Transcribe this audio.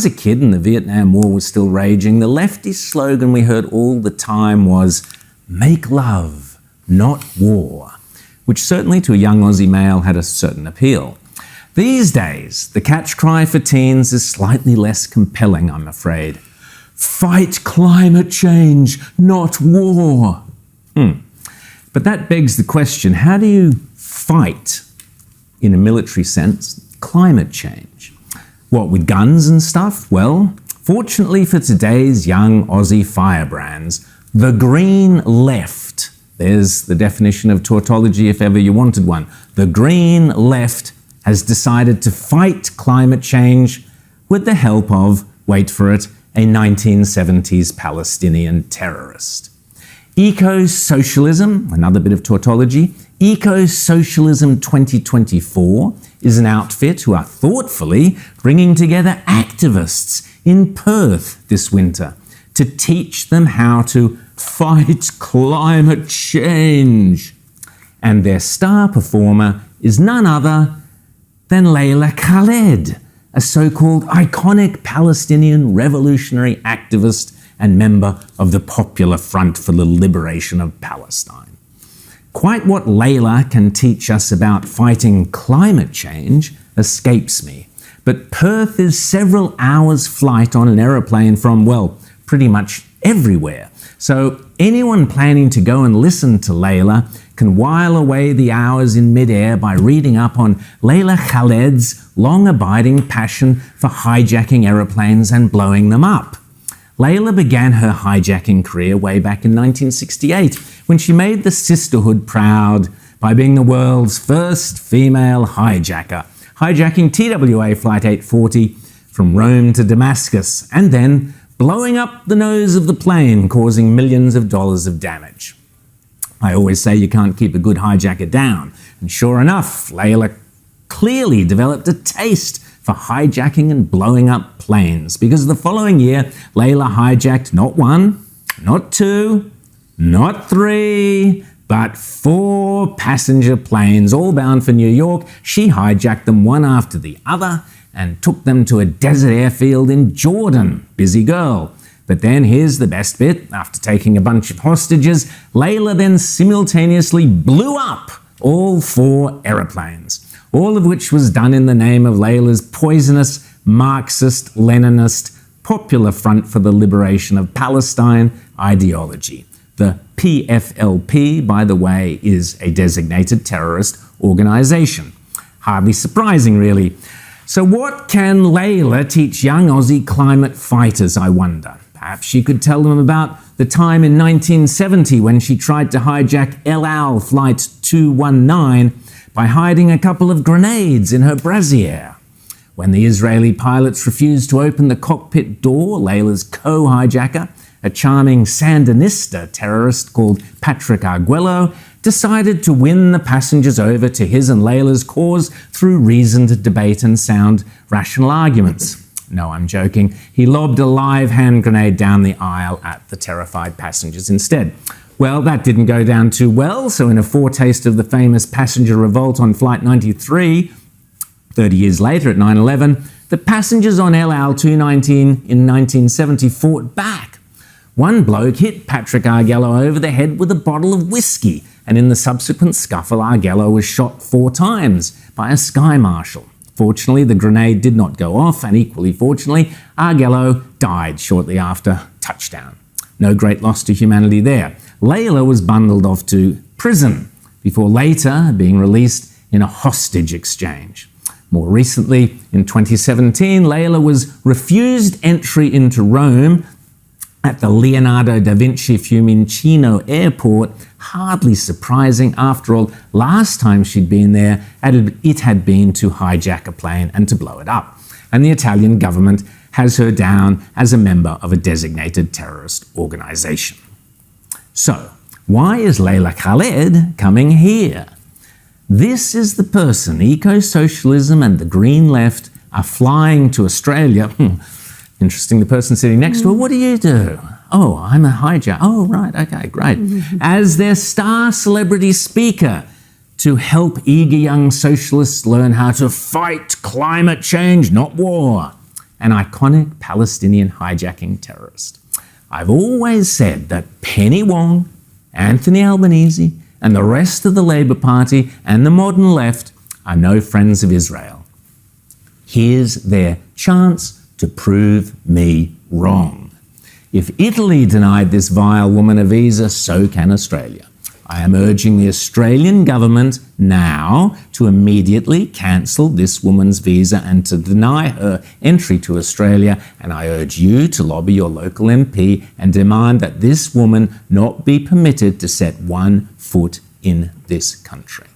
As a kid and the Vietnam War was still raging, the leftist slogan we heard all the time was, "Make love, not war," which certainly to a young Aussie male had a certain appeal. These days, the catch cry for teens is slightly less compelling, I'm afraid. Fight climate change, not war. But that begs the question, how do you fight, in a military sense, climate change? What, with guns and stuff? Well, fortunately for today's young Aussie firebrands, the green left, there's the definition of tautology if ever you wanted one, the green left has decided to fight climate change with the help of, wait for it, a 1970s Palestinian terrorist. Eco-socialism, another bit of tautology, Eco-Socialism 2024 is an outfit who are thoughtfully bringing together activists in Perth this winter to teach them how to fight climate change. And their star performer is none other than Layla Khaled, a so-called iconic Palestinian revolutionary activist and member of the Popular Front for the Liberation of Palestine. Quite what Layla can teach us about fighting climate change escapes me, but Perth is several hours' flight on an aeroplane from, well, pretty much everywhere. So anyone planning to go and listen to Layla can while away the hours in midair by reading up on Layla Khaled's long-abiding passion for hijacking aeroplanes and blowing them up. Layla began her hijacking career way back in 1968 when she made the sisterhood proud by being the world's first female hijacker, hijacking TWA Flight 840 from Rome to Damascus and then blowing up the nose of the plane, causing millions of dollars of damage. I always say you can't keep a good hijacker down, and sure enough, Layla clearly developed a taste for hijacking and blowing up planes, because the following year, Layla hijacked not one, not two, not three, but 4 passenger planes, all bound for New York. She hijacked them one after the other and took them to a desert airfield in Jordan. Busy girl. But then here's the best bit. After taking a bunch of hostages, Layla then simultaneously blew up all 4 aeroplanes, all of which was done in the name of Layla's poisonous Marxist, Leninist, Popular Front for the Liberation of Palestine ideology. The PFLP, by the way, is a designated terrorist organization. Hardly surprising, really. So what can Layla teach young Aussie climate fighters, I wonder? Perhaps she could tell them about the time in 1970 when she tried to hijack El Al Flight 219 by hiding a couple of grenades in her brassiere. When the Israeli pilots refused to open the cockpit door, Layla's co-hijacker, a charming Sandinista terrorist called Patrick Arguello, decided to win the passengers over to his and Layla's cause through reasoned debate and sound rational arguments. No, I'm joking. He lobbed a live hand grenade down the aisle at the terrified passengers instead. Well, that didn't go down too well, so in a foretaste of the famous passenger revolt on Flight 93, 30 years later at 9/11, the passengers on El Al 219 in 1970 fought back. One bloke hit Patrick Arguello over the head with a bottle of whiskey, and in the subsequent scuffle, Arguello was shot 4 times by a sky marshal. Fortunately, the grenade did not go off, and equally fortunately, Arguello died shortly after touchdown. No great loss to humanity there. Layla was bundled off to prison before later being released in a hostage exchange. More recently, in 2017, Layla was refused entry into Rome at the Leonardo da Vinci Fiumicino airport. Hardly surprising, after all, last time she'd been there, it had been to hijack a plane and to blow it up. And the Italian government has her down as a member of a designated terrorist organization. So, why is Layla Khaled coming here? This is the person eco-socialism and the Green Left are flying to Australia. Interesting, the person sitting next to her, what do you do? Oh, I'm a hijacker. Oh, right, okay, great. As their star celebrity speaker to help eager young socialists learn how to fight climate change, not war. an iconic Palestinian hijacking terrorist. I've always said that Penny Wong, Anthony Albanese, and the rest of the Labour Party and the modern left are no friends of Israel. Here's their chance to prove me wrong. If Italy denied this vile woman a visa, so can Australia. I am urging the Australian government now to immediately cancel this woman's visa and to deny her entry to Australia, and I urge you to lobby your local MP and demand that this woman not be permitted to set one foot in this country.